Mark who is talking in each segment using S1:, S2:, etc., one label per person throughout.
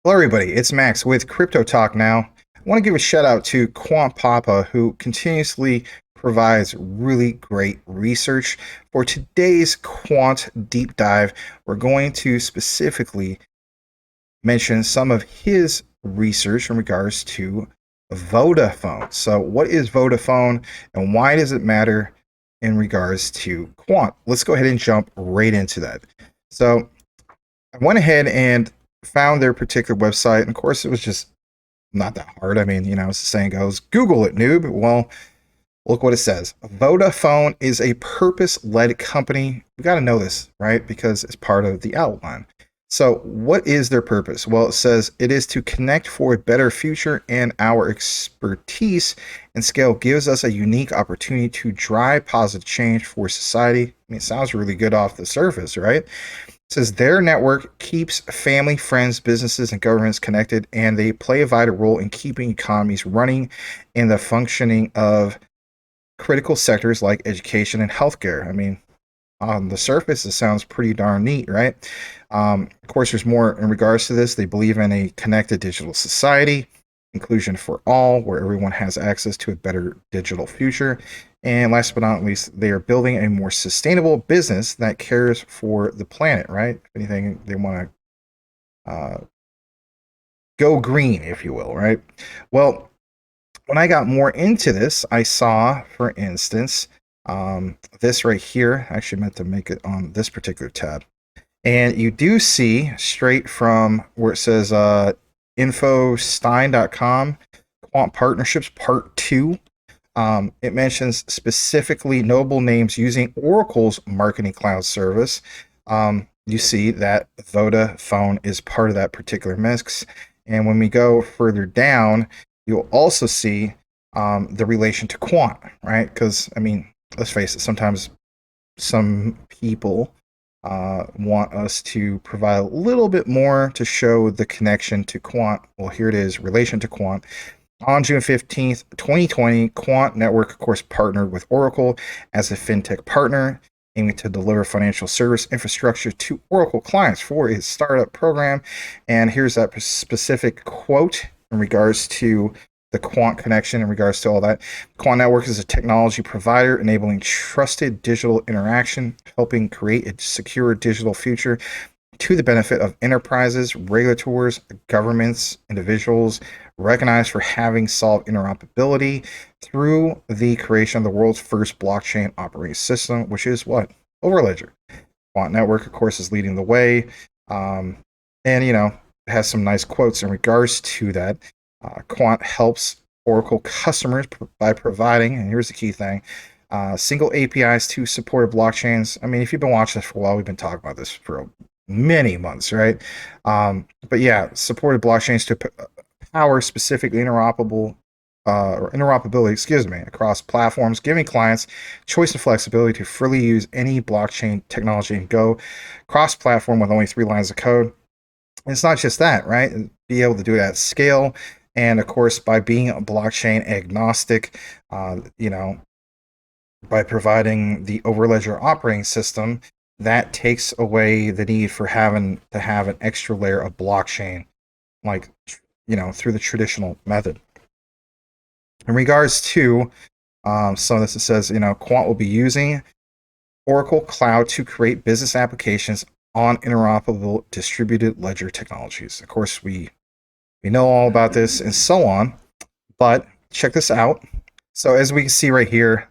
S1: Hello, everybody. It's Max with Crypto Talk Now. I want to give a shout out to Quant Papa, who continuously provides really great research. For today's Quant deep dive, we're going to specifically mention some of his research in regards to Vodafone. So, what is Vodafone and why does it matter in regards to Quant? Let's go ahead and jump right into that. So, I went ahead and found their particular website, and of course, it was just not that hard. I mean, as the saying goes, Google it, noob. Well, look what it says. Vodafone is a purpose-led company. We got to know this, right? Because it's part of the outline. So what is their purpose? Well, it says it is to connect for a better future, and our expertise and scale gives us a unique opportunity to drive positive change for society. I mean, it sounds really good off the surface, right? It says their network keeps family, friends, businesses, and governments connected, and they play a vital role in keeping economies running and the functioning of critical sectors like education and healthcare. I mean, on the surface, it sounds pretty darn neat, right? Of course, there's more in regards to this. They believe in a connected digital society, inclusion for all, where everyone has access to a better digital future. And last but not least, they are building a more sustainable business that cares for the planet, right? If anything, they want to go green, if you will, right? Well, when I got more into this, I saw, for instance, this right here. I actually meant to make it on this particular tab. And you do see straight from where it says infostein.com, Quant Partnerships Part 2. It mentions specifically notable names using Oracle's marketing cloud service. You see that Vodafone is part of that particular mix. And when we go further down, you'll also see the relation to Quant, right? Because, I mean, let's face it, sometimes some people want us to provide a little bit more to show the connection to Quant. Well, here it is, relation to Quant. On June 15th, 2020, Quant Network, of course, partnered with Oracle as a fintech partner, aiming to deliver financial service infrastructure to Oracle clients for its startup program. And here's that specific quote in regards to the Quant connection, in regards to all that. Quant Network is a technology provider enabling trusted digital interaction, helping create a secure digital future to the benefit of enterprises, regulators, governments, individuals, recognized for having solved interoperability through the creation of the world's first blockchain operating system, which is what? Overledger. Quant Network, of course, is leading the way. And, has some nice quotes in regards to that. Quant helps Oracle customers by providing, and here's the key thing, single APIs to supported blockchains. I mean, if you've been watching this for a while, we've been talking about this for many months, right? But yeah, supported blockchains to power specific interoperability, across platforms, giving clients choice and flexibility to freely use any blockchain technology and go cross-platform with only 3 lines of code. And it's not just that, right? Be able to do it at scale. And of course, by being a blockchain agnostic, by providing the Overledger operating system, that takes away the need for having to have an extra layer of blockchain, like, through the traditional method. In regards to some of this, it says, Quant will be using Oracle Cloud to create business applications on interoperable distributed ledger technologies. Of course, we know all about this and so on, but check this out. So as we can see right here,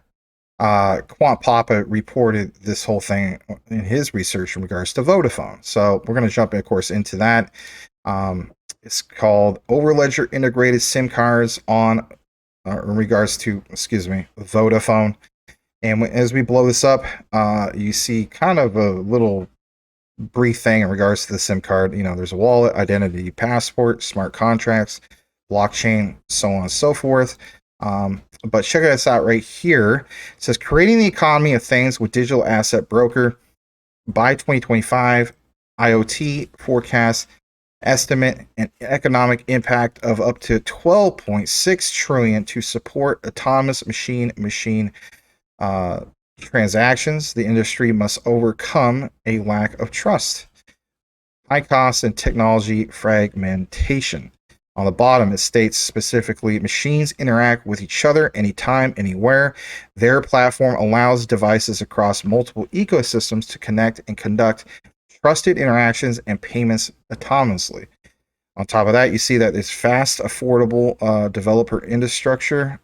S1: Quant Papa reported this whole thing in his research in regards to Vodafone. So we're going to jump, of course, into that. It's called Overledger Integrated SIM Cards in regards to, Vodafone. And as we blow this up, you see kind of a little brief thing in regards to the SIM card. There's a wallet, identity, passport, smart contracts, blockchain, so on and so forth. But check this out right here. It says creating the economy of things with digital asset broker by 2025, IoT forecast estimate an economic impact of up to 12.6 trillion to support autonomous machine transactions. The industry must overcome a lack of trust. high cost and technology fragmentation. On the bottom, it states specifically machines interact with each other anytime, anywhere. Their platform allows devices across multiple ecosystems to connect and conduct trusted interactions and payments autonomously. On top of that, you see that it's fast, affordable developer infrastructure.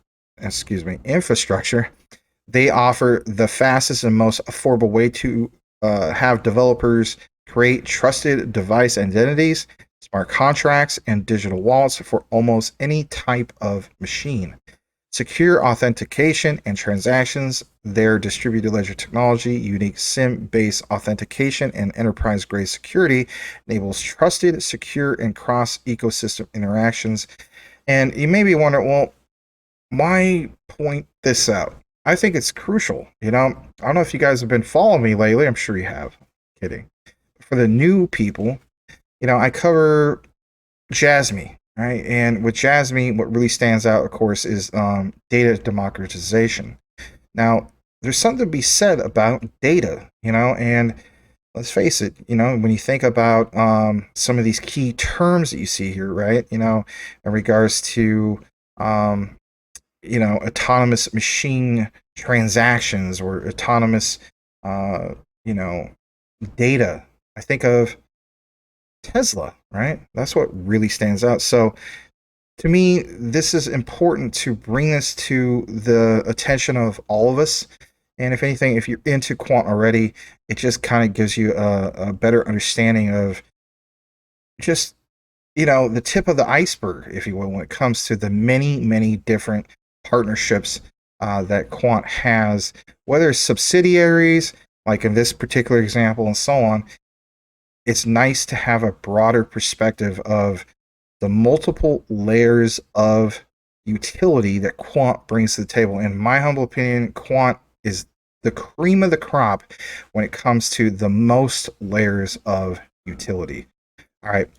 S1: They offer the fastest and most affordable way to have developers create trusted device identities, smart contracts, and digital wallets for almost any type of machine. Secure authentication and transactions, their distributed ledger technology, unique SIM-based authentication, and enterprise-grade security enables trusted, secure, and cross-ecosystem interactions. And you may be wondering, well, why point this out? I think it's crucial. I don't know if you guys have been following me lately. I'm sure you have. Kidding. For the new people, I cover Jasmy, right? And with Jasmy, what really stands out, of course, is data democratization. Now, there's something to be said about data, and let's face it, when you think about some of these key terms that you see here, right? In regards to autonomous machine transactions or autonomous, data. I think of Tesla, right? That's what really stands out. So to me, this is important to bring this to the attention of all of us. And if anything, if you're into Quant already, it just kind of gives you a better understanding of just, the tip of the iceberg, if you will, when it comes to the many, many different partnerships that Quant has, whether it's subsidiaries, like in this particular example, and so on. It's nice to have a broader perspective of the multiple layers of utility that Quant brings to the table. In my humble opinion, Quant is the cream of the crop when it comes to the most layers of utility. All right,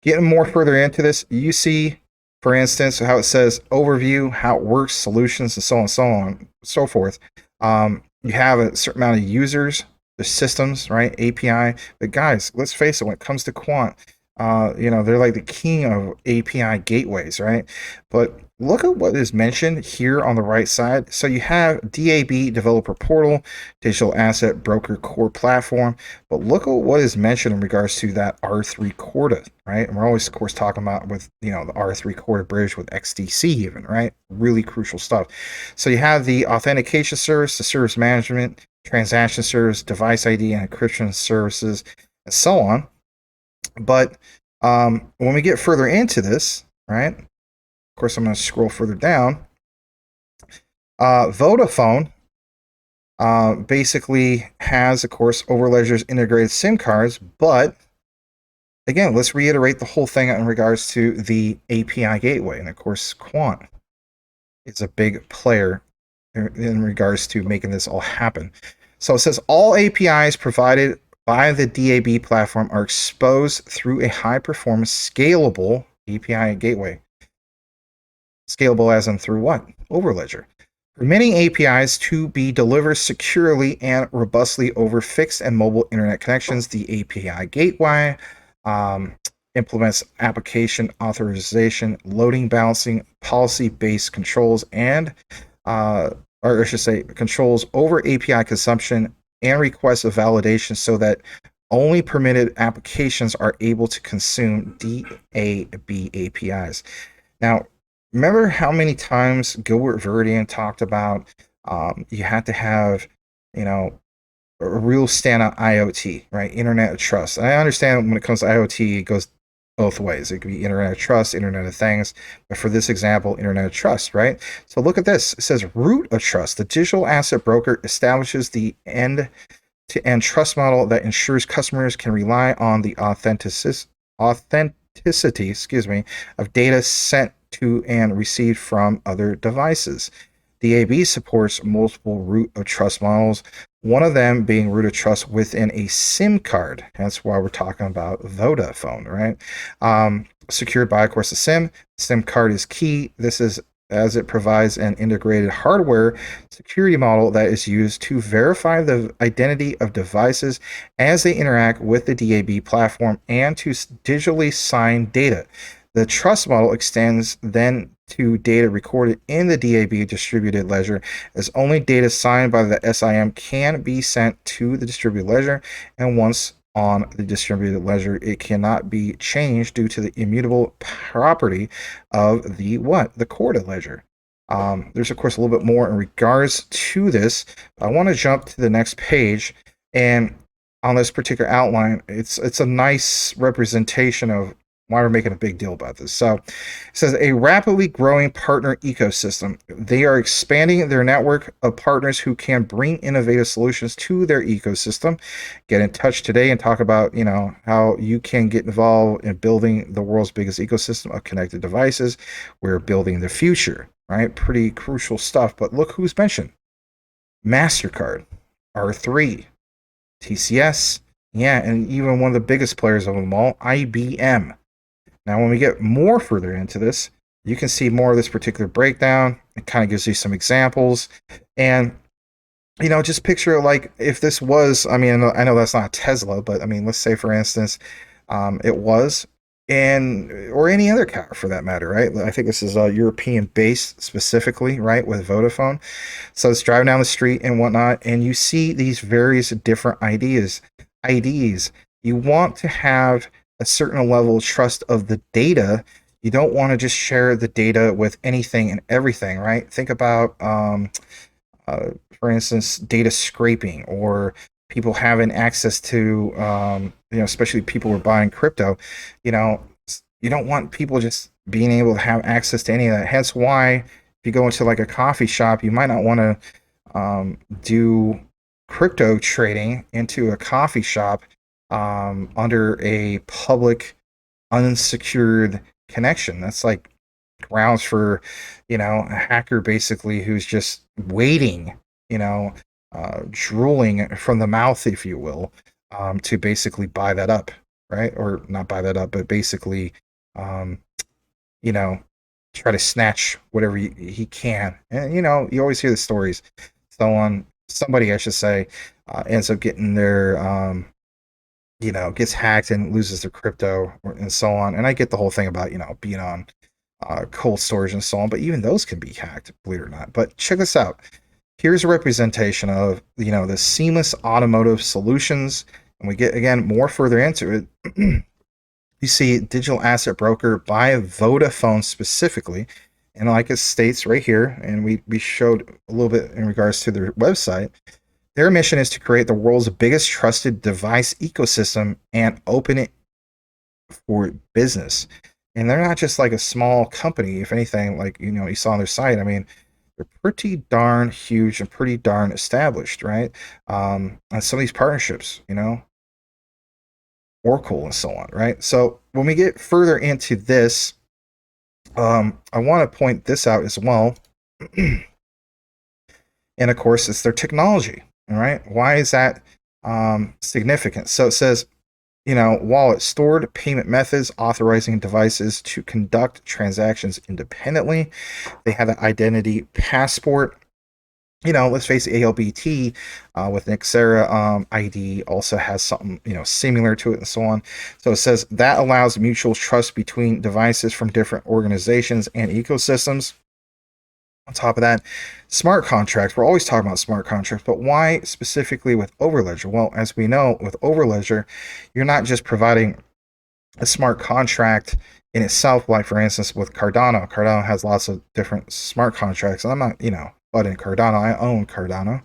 S1: getting more further into this, you see, for instance, how it says overview, how it works, solutions, and so on, so forth. You have a certain amount of users, the systems, right? API. But guys, let's face it, when it comes to Quant, they're like the king of API gateways, right? But look at what is mentioned here on the right side. So you have DAB Developer Portal, Digital Asset Broker Core Platform. But look at what is mentioned in regards to that R3 Corda, right? And we're always, of course, talking about with, the R3 Corda bridge with XDC even, right? Really crucial stuff. So you have the authentication service, the service management, transaction service, device ID, and encryption services, and so on. But when we get further into this, right? Of course, I'm going to scroll further down. Vodafone basically has, of course, Overledger's integrated SIM cards. But again, let's reiterate the whole thing in regards to the API gateway. And of course, Quant is a big player in regards to making this all happen. So it says all APIs provided by the DAB platform are exposed through a high-performance, scalable API gateway. Scalable as in through what? Overledger. Permitting APIs to be delivered securely and robustly over fixed and mobile internet connections. The API gateway implements application authorization, loading balancing, policy-based controls, and or I should say, controls over API consumption and requests of validation so that only permitted applications are able to consume DAB APIs. Now, remember how many times Gilbert Veridian talked about you had to have, a real standout IoT, right? Internet of Trust. And I understand when it comes to IoT, it goes both ways. It could be Internet of Trust, Internet of Things, but for this example, Internet of Trust, right? So look at this. It says root of trust. The digital asset broker establishes the end-to-end trust model that ensures customers can rely on the authenticity, of data sent to and received from other devices. DAB supports multiple root of trust models, one of them being root of trust within a SIM card. That's why we're talking about Vodafone, right? Secured by, of course, the SIM. SIM card is key. This is as it provides an integrated hardware security model that is used to verify the identity of devices as they interact with the DAB platform and to digitally sign data. The trust model extends then to data recorded in the DAB distributed ledger, as only data signed by the SIM can be sent to the distributed ledger, and once on the distributed ledger, it cannot be changed due to the immutable property of the core ledger. There's of course a little bit more in regards to this. I want to jump to the next page, and on this particular outline, it's a nice representation of why we're making a big deal about this. So it says a rapidly growing partner ecosystem. They are expanding their network of partners who can bring innovative solutions to their ecosystem. Get in touch today and talk about, how you can get involved in building the world's biggest ecosystem of connected devices. We're building the future, right? Pretty crucial stuff. But look who's mentioned. MasterCard, R3, TCS, yeah, and even one of the biggest players of them all, IBM. Now, when we get more further into this, you can see more of this particular breakdown. It kind of gives you some examples. And, just picture like if this was, I know that's not Tesla, but let's say, for instance, it was, or any other car for that matter, right? I think this is European based specifically, right, with Vodafone. So it's driving down the street and whatnot, and you see these various different IDs. You want to have a certain level of trust of the data. You don't want to just share the data with anything and everything, right? Think about, for instance, data scraping or people having access to, especially people who are buying crypto. You don't want people just being able to have access to any of that. Hence why if you go into like a coffee shop, you might not want to do crypto trading into a coffee shop under a public unsecured connection. That's like grounds for, a hacker basically who's just waiting, drooling from the mouth, if you will, to basically buy that up, right? Or not buy that up, but basically, try to snatch whatever he can. And, you always hear the stories. Somebody, I should say, ends up getting their, gets hacked and loses their crypto and so on. And I get the whole thing about, being on cold storage and so on, but even those can be hacked, believe it or not. But check this out. Here's a representation of, the seamless automotive solutions. And we get, again, more further into it. You see digital asset broker by Vodafone specifically. And like it states right here, and we showed a little bit in regards to their website, their mission is to create the world's biggest trusted device ecosystem and open it for business. And they're not just like a small company. If anything, like, you saw on their site, they're pretty darn huge and pretty darn established, right? And some of these partnerships, Oracle and so on, right? So when we get further into this, I want to point this out as well. And of course, it's their technology. All right. Why is that significant? So it says, wallet stored payment methods authorizing devices to conduct transactions independently. They have an identity passport. Let's face it, ALBT with Nexera ID also has something, similar to it and so on. So it says that allows mutual trust between devices from different organizations and ecosystems. On top of that, smart contracts. We're always talking about smart contracts, but why specifically with Overledger? Well, as we know, with Overledger, you're not just providing a smart contract in itself, like for instance with Cardano. Cardano has lots of different smart contracts, and I'm not, but in Cardano, I own Cardano.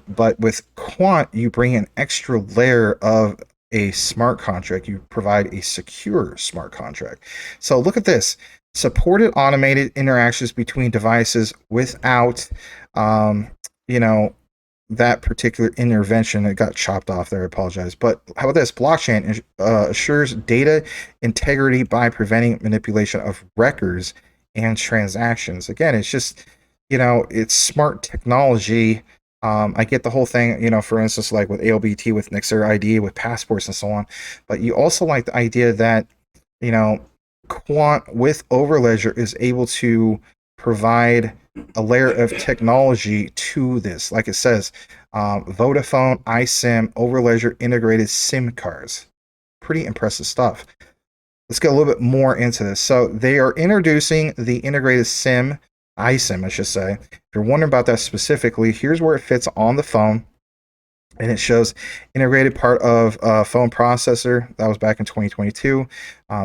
S1: But with Quant, you bring an extra layer of a smart contract. You provide a secure smart contract. So look at this. Supported automated interactions between devices without, that particular intervention. It got chopped off there. I apologize. But how about this? Blockchain assures data integrity by preventing manipulation of records and transactions. Again, it's just, it's smart technology. I get the whole thing, for instance, like with ALBT, with Nexera ID, with passports and so on. But you also like the idea that, Quant with Overledger is able to provide a layer of technology to this. Like it says, Vodafone, iSIM, Overledger integrated SIM cards. Pretty impressive stuff. Let's get a little bit more into this. So they are introducing the integrated SIM, iSIM, I should say. If you're wondering about that specifically, here's where it fits on the phone. And it shows integrated part of phone processor. That was back in 2022.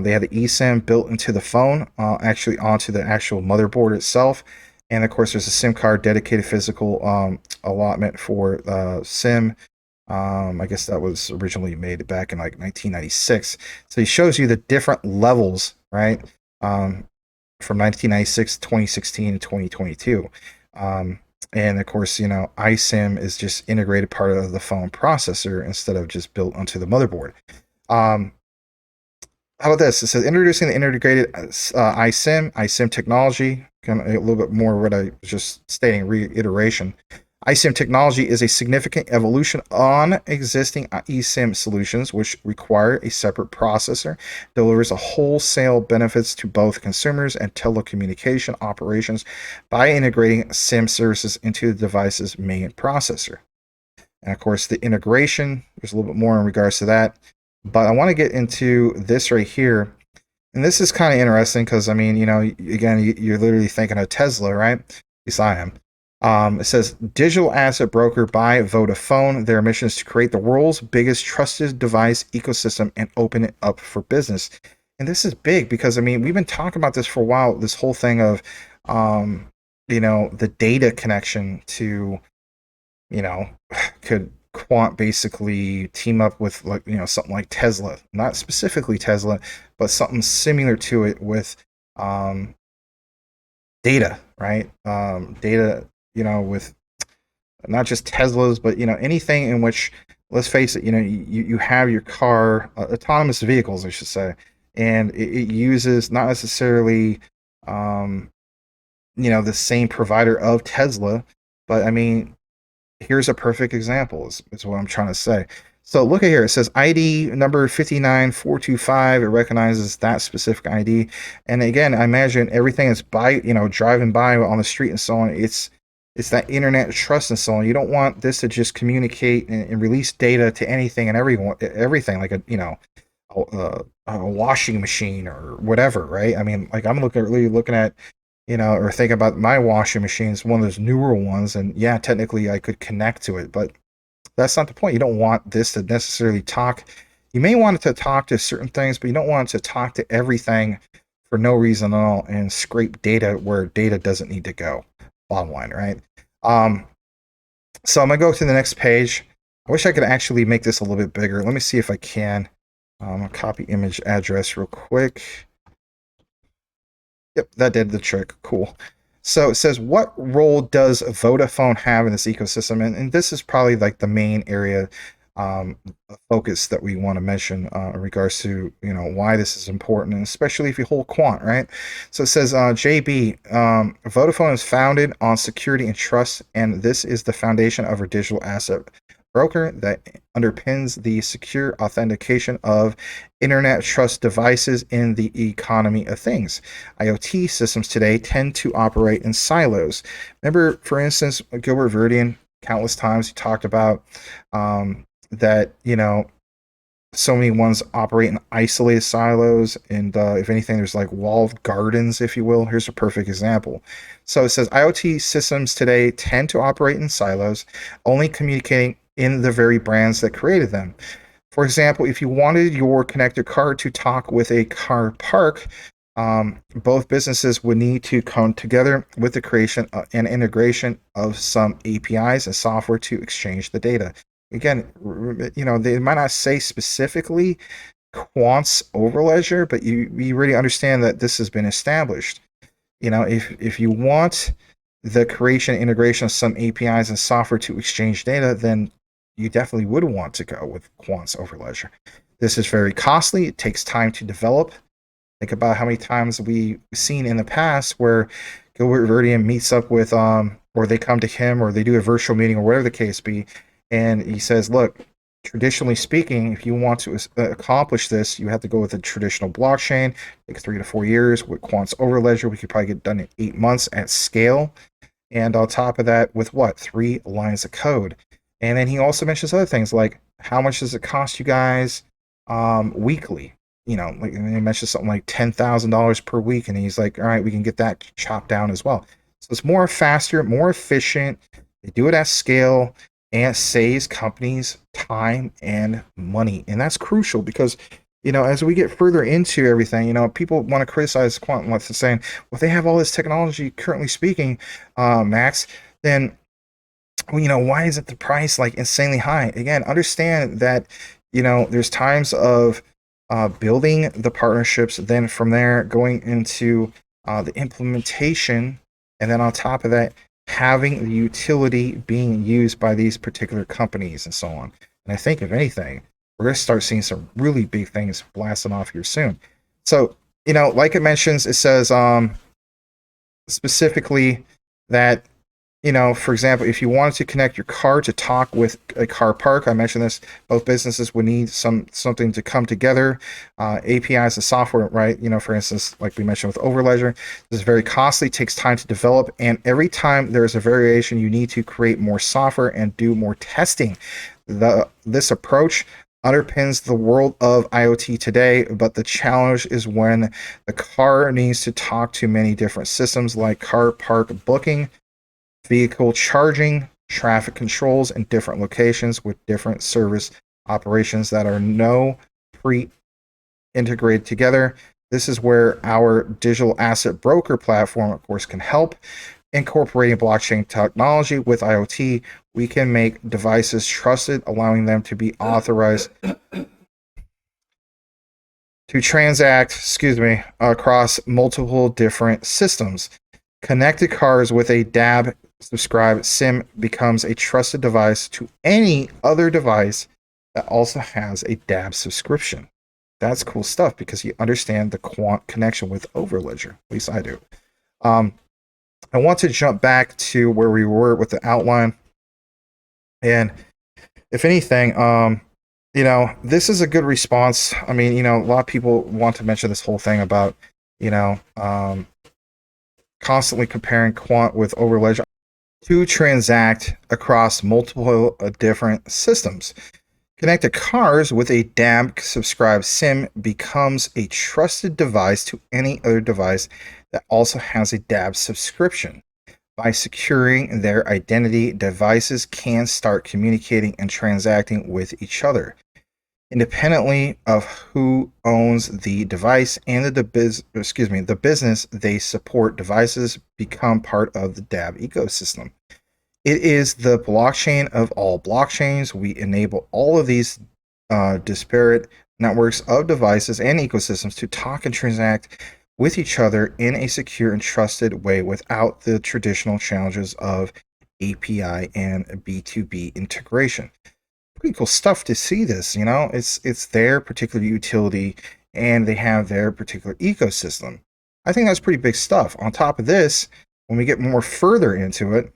S1: They had the eSIM built into the phone, actually onto the actual motherboard itself. And of course, there's a SIM card dedicated physical allotment for SIM. I guess that was originally made back in like 1996. So he shows you the different levels, right? From 1996, 2016, and 2022. And of course, you know, iSIM is just integrated part of the phone processor instead of just built onto the motherboard. How about this? It says introducing the integrated iSIM technology. Kind of a little bit more what I was just stating, reiteration. iSIM technology is a significant evolution on existing eSIM solutions, which require a separate processor, delivers a wholesale benefits to both consumers and telecommunication operations by integrating SIM services into the device's main processor. And of course, the integration, there's a little bit more in regards to that. But I want to get into this right here. And this is kind of interesting because, I mean, you know, again, you're literally thinking of Tesla, right? At least I am. It says digital asset broker by Vodafone. Their mission is to create the world's biggest trusted device ecosystem and open it up for business. And this is big because, I mean, we've been talking about this for a while. This whole thing of, you know, the data connection to, you know, could Quant basically team up with, like, you know, something like Tesla, not specifically Tesla, but something similar to it with data, right? Data, you know, with not just Teslas, but, you know, anything in which, let's face it, you know, you have your car, autonomous vehicles, I should say, and it uses not necessarily, you know, the same provider of Tesla, but I mean, here's a perfect example is what I'm trying to say. So look at here. It says ID number 59425. It recognizes that specific ID. And again, I imagine everything is by, you know, driving by on the street and so on. It's that internet trust and so on. You don't want this to just communicate and release data to anything and everything like a, you know, a washing machine or whatever, right? I mean, like I'm really looking at, you know, or think about my washing machine. It's one of those newer ones, and yeah, technically I could connect to it, but that's not the point. You don't want this to necessarily talk. You may want it to talk to certain things, but you don't want it to talk to everything for no reason at all and scrape data where data doesn't need to go. Bottom line, right? So I'm gonna go to the next page. I wish I could actually make this a little bit bigger. Let me see if I can. I'll copy image address real quick. Yep, that did the trick. Cool. So it says, what role does Vodafone have in this ecosystem? And this is probably like the main area focus that we want to mention in regards to, you know, why this is important, and especially if you hold Quant, right? So it says, JB, Vodafone is founded on security and trust, and this is the foundation of our digital asset broker that underpins the secure authentication of internet trust devices in the economy of things. IoT systems today tend to operate in silos. Remember, for instance, Gilbert Verdian, countless times he talked about that, you know, so many ones operate in isolated silos, and if anything, there's like walled gardens, if you will. Here's a perfect example. So it says IoT systems today tend to operate in silos, only communicating in the very brands that created them. For example, if you wanted your connected car to talk with a car park, both businesses would need to come together with the creation and integration of some APIs and software to exchange the data. Again, you know, they might not say specifically Quant's Overledger, but you really understand that this has been established. You know, if you want the creation and integration of some APIs and software to exchange data, then you definitely would want to go with Quant's Overledger. This is very costly. It takes time to develop. Think about how many times we've seen in the past where Gilbert Verdian meets up with, or they come to him, or they do a virtual meeting, or whatever the case be, and he says, look, traditionally speaking, if you want to accomplish this, you have to go with a traditional blockchain. It takes 3 to 4 years. With Quant's Overledger, we could probably get done in 8 months at scale. And on top of that, with what? 3 lines of code. And then he also mentions other things like how much does it cost you guys weekly? You know, like, and he mentions something like $10,000 per week, and he's like, all right, we can get that chopped down as well. So it's more faster, more efficient. They do it at scale, and it saves companies time and money, and that's crucial because, you know, as we get further into everything, you know, people want to criticize Quant what's saying, well, if they have all this technology currently speaking, Max, then, well, you know, why isn't the price like insanely high? Again, understand that, you know, there's times of building the partnerships, then from there going into the implementation, and then on top of that, having the utility being used by these particular companies and so on. And I think, if anything, we're going to start seeing some really big things blasting off here soon. So, you know, like it mentions, it says specifically that, you know, for example, if you wanted to connect your car to talk with a car park, I mentioned this, both businesses would need something to come together. APIs and software, right? You know, for instance, like we mentioned with Overledger, this is very costly, takes time to develop, and every time there's a variation, you need to create more software and do more testing. This approach underpins the world of IoT today, but the challenge is when the car needs to talk to many different systems like car park booking, vehicle charging, traffic controls in different locations with different service operations that are no pre-integrated together. This is where our digital asset broker platform, of course, can help. Incorporating blockchain technology with IoT, we can make devices trusted, allowing them to be authorized to transact, across multiple different systems. Connected cars with a DAB subscribed SIM becomes a trusted device to any other device that also has a DAB subscription. That's cool stuff because you understand the Quant connection with Overledger. At least I do. I want to jump back to where we were with the outline. And if anything, you know, this is a good response. I mean, you know, a lot of people want to mention this whole thing about, you know, constantly comparing Quant with Overledger to transact across multiple different systems. Connected cars with a DAB subscribed SIM becomes a trusted device to any other device that also has a DAB subscription. By securing their identity, devices can start communicating and transacting with each other, independently of who owns the device and the business they support. Devices become part of the DAB ecosystem. It is the blockchain of all blockchains. We enable all of these disparate networks of devices and ecosystems to talk and transact with each other in a secure and trusted way without the traditional challenges of API and B2B integration. Pretty cool stuff to see this, you know, it's their particular utility and they have their particular ecosystem. I think that's pretty big stuff. On top of this, when we get more further into it,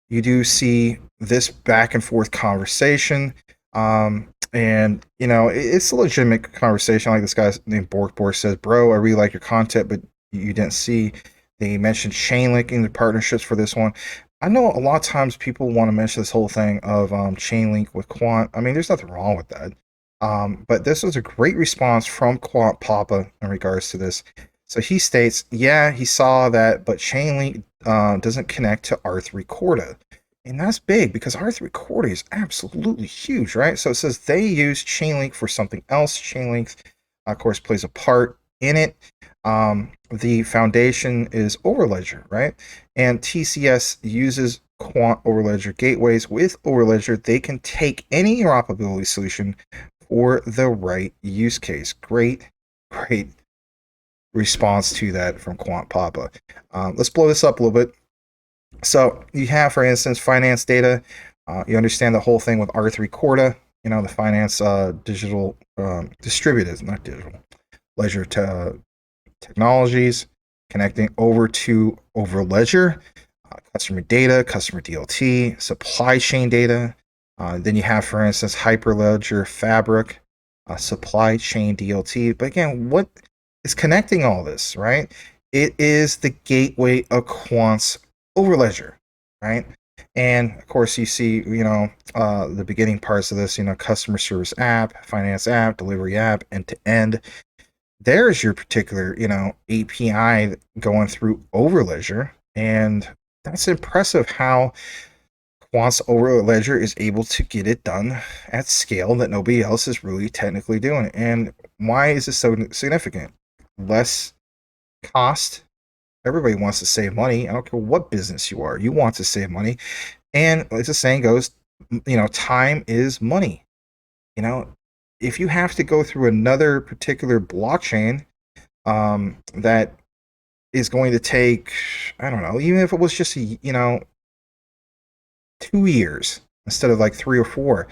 S1: you do see this back and forth conversation, and you know, it's a legitimate conversation. Like this guy named Bork says, bro, I really like your content, but you didn't see they mentioned chain linking the partnerships for this one. I know a lot of times people want to mention this whole thing of chain link with Quant. I mean, there's nothing wrong with that. But this was a great response from Quant Papa in regards to this. So he states, yeah, he saw that, but Chainlink doesn't connect to R3 Corda. And that's big because R3 Corda is absolutely huge, right? So it says they use Chainlink for something else. Chainlink, of course, plays a part in it. The foundation is Overledger, right? And TCS uses Quant Overledger gateways. With Overledger, they can take any interoperability solution for the right use case. Great response to that from Quant Papa. Let's blow this up a little bit. So you have, for instance, finance data. You understand the whole thing with R3 Corda, you know, the finance digital distributed, not digital, ledger technologies, connecting over to Overledger, customer data, customer DLT, supply chain data, Then you have, for instance, Hyperledger Fabric, supply chain DLT. But again, what is connecting all this, right? It is the gateway of Quant's Overledger, right? And of course, you see, the beginning parts of this, customer service app, finance app, delivery app, end to end. There's your particular, API going through Overledger. And that's impressive how Quant's Overledger is able to get it done at scale that nobody else is really technically doing. And why is this so significant? Less cost. Everybody wants to save money. I don't care what business you are. You want to save money. And as the saying goes, time is money. If you have to go through another particular blockchain that is going to take, I don't know, even if it was just 2 years instead of like 3 or 4.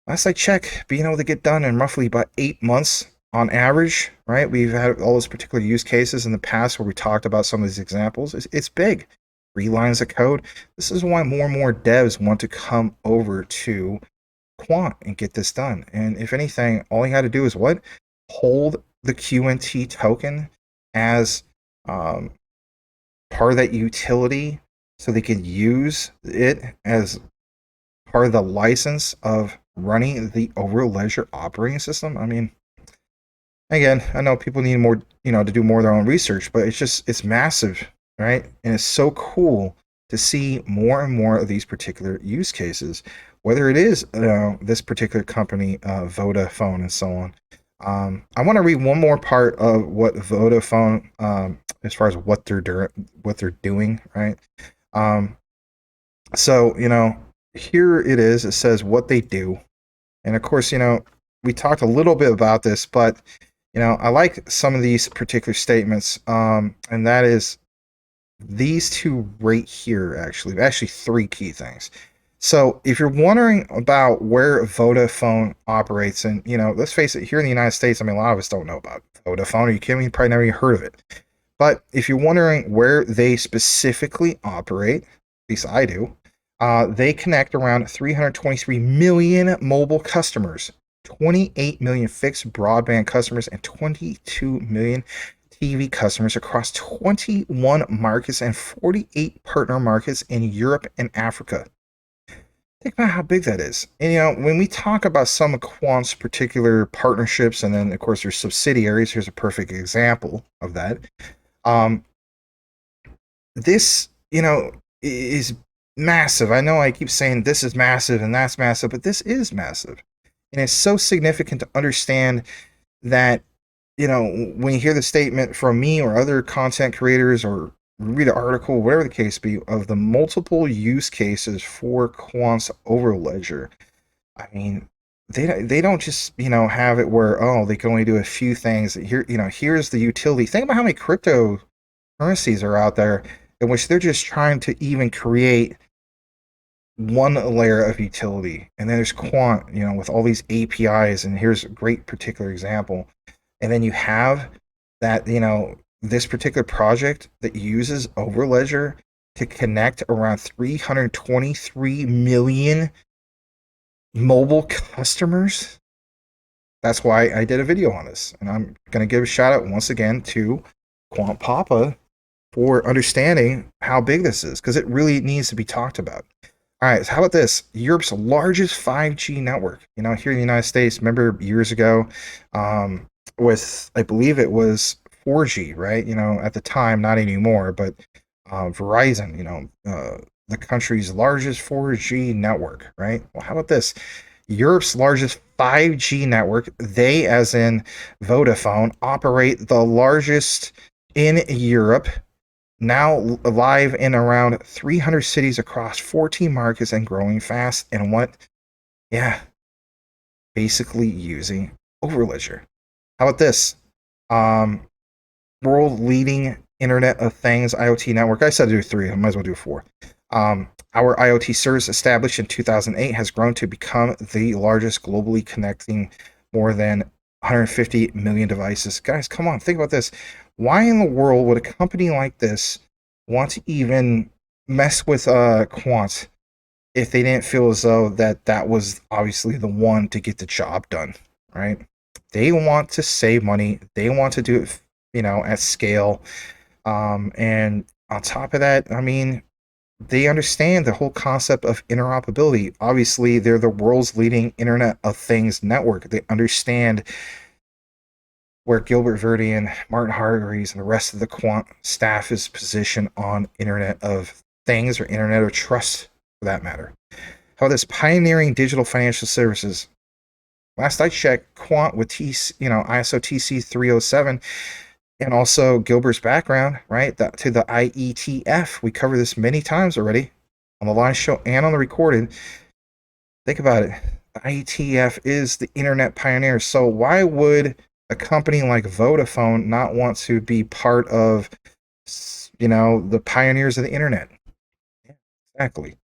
S1: Last I check, being able to get done in roughly about 8 months on average, right? We've had all those particular use cases in the past where we talked about some of these examples. It's big. 3 lines of code. This is why more and more devs want to come over to Quant and get this done. And if anything, all you got to do is what? Hold the QNT token as part of that utility so they can use it as part of the license of running the Overledger operating system. I mean, again, I know people need more, to do more of their own research, but it's massive, right? And it's so cool to see more and more of these particular use cases, whether it is this particular company, Vodafone, and so on. I want to read one more part of what Vodafone, as far as what they're doing, right? So here it is. It says what they do, and of course, we talked a little bit about this, but I like some of these particular statements, and that is these two right here. Actually, 3 key things. So if you're wondering about where Vodafone operates, and let's face it, here in the United States, I mean, a lot of us don't know about Vodafone. Are you kidding me? You probably never even heard of it. But if you're wondering where they specifically operate, at least I do, they connect around 323 million mobile customers, 28 million fixed broadband customers, and 22 million TV customers across 21 markets and 48 partner markets in Europe and Africa. Think about how big that is. And when we talk about some of Quant's particular partnerships, and then of course there's subsidiaries, here's a perfect example of that. This, is massive. I know I keep saying this is massive and that's massive, but this is massive. And it's so significant to understand that, when you hear the statement from me or other content creators or read an article, whatever the case be, of the multiple use cases for Quant's Overledger, I mean, they don't just, have it where, they can only do a few things. Here, here's the utility. Think about how many cryptocurrencies are out there in which they're just trying to even create one layer of utility. And then there's Quant, with all these APIs, and here's a great particular example. And then you have that, this particular project that uses Overledger to connect around 323 million mobile customers. That's why I did a video on this. And I'm going to give a shout out once again to Quant Papa for understanding how big this is, because it really needs to be talked about. All right, so how about this? Europe's largest 5G network. Here in the United States, remember years ago, with, I believe it was 4G, right? At the time, not anymore, but Verizon, the country's largest 4G network, right? Well, how about this? Europe's largest 5G network, they, as in Vodafone, operate the largest in Europe, now live in around 300 cities across 14 markets and growing fast. And what? Yeah, basically using Overledger. How about this? World leading Internet of Things IoT network. I said to do 3. I might as well do 4. Our IoT service, established in 2008, has grown to become the largest globally, connecting more than 150 million devices. Guys, come on, think about this. Why in the world would a company like this want to even mess with Quant if they didn't feel as though that was obviously the one to get the job done, right? They want to save money. They want to do it, at scale. And on top of that, I mean, they understand the whole concept of interoperability. Obviously, they're the world's leading Internet of Things network. They understand where Gilbert Verdi and Martin Hargreaves and the rest of the Quant staff is positioned on Internet of Things or Internet of Trust, for that matter. How this pioneering digital financial services. Last I checked, Quant with ISO TC 307, and also Gilbert's background, right, to the IETF. We covered this many times already on the live show and on the recorded. Think about it. The IETF is the internet pioneer. So why would a company like Vodafone not want to be part of, the pioneers of the internet? Yeah, exactly.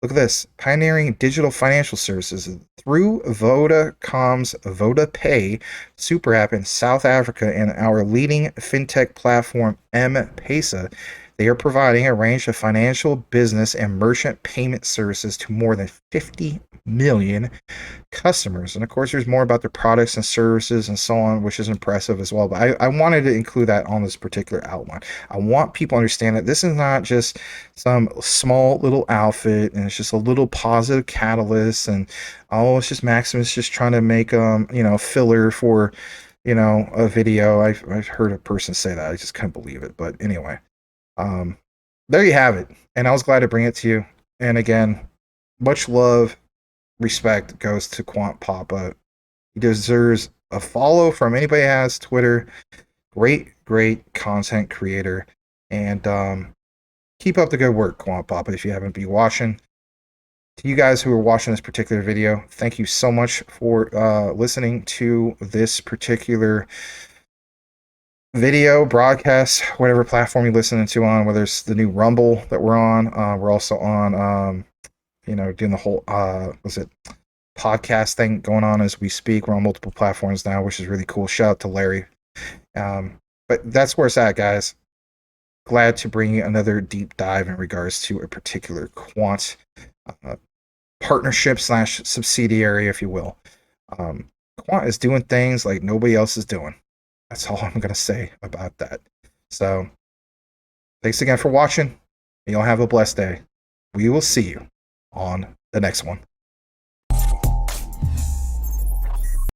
S1: Look at this. Pioneering digital financial services through Vodacom's VodaPay super app in South Africa and our leading fintech platform, M-Pesa. They are providing a range of financial, business, and merchant payment services to more than 50 million customers. And of course, there's more about their products and services and so on, which is impressive as well. But I wanted to include that on this particular outline. I want people to understand that this is not just some small little outfit and it's just a little positive catalyst and it's just Maximus just trying to make filler for a video. I've heard a person say that. I just couldn't believe it. But anyway, there you have it. And I was glad to bring it to you. And again, much love, respect goes to Quant Papa. He deserves a follow from anybody who has Twitter. Great content creator. And keep up the good work, Quant Papa, if you haven't been watching. To you guys who are watching this particular video, thank you so much for listening to this particular video broadcast, whatever platform you're listening to on, whether it's the new Rumble that we're on. We're also on doing the whole podcast thing going on as we speak. We're on multiple platforms now, which is really cool. Shout out to Larry. But that's where it's at, guys. Glad to bring you another deep dive in regards to a particular Quant partnership / subsidiary, if you will. Quant is doing things like nobody else is doing. That's all I'm going to say about that. So, thanks again for watching. You'll have a blessed day. We will see you on the next one.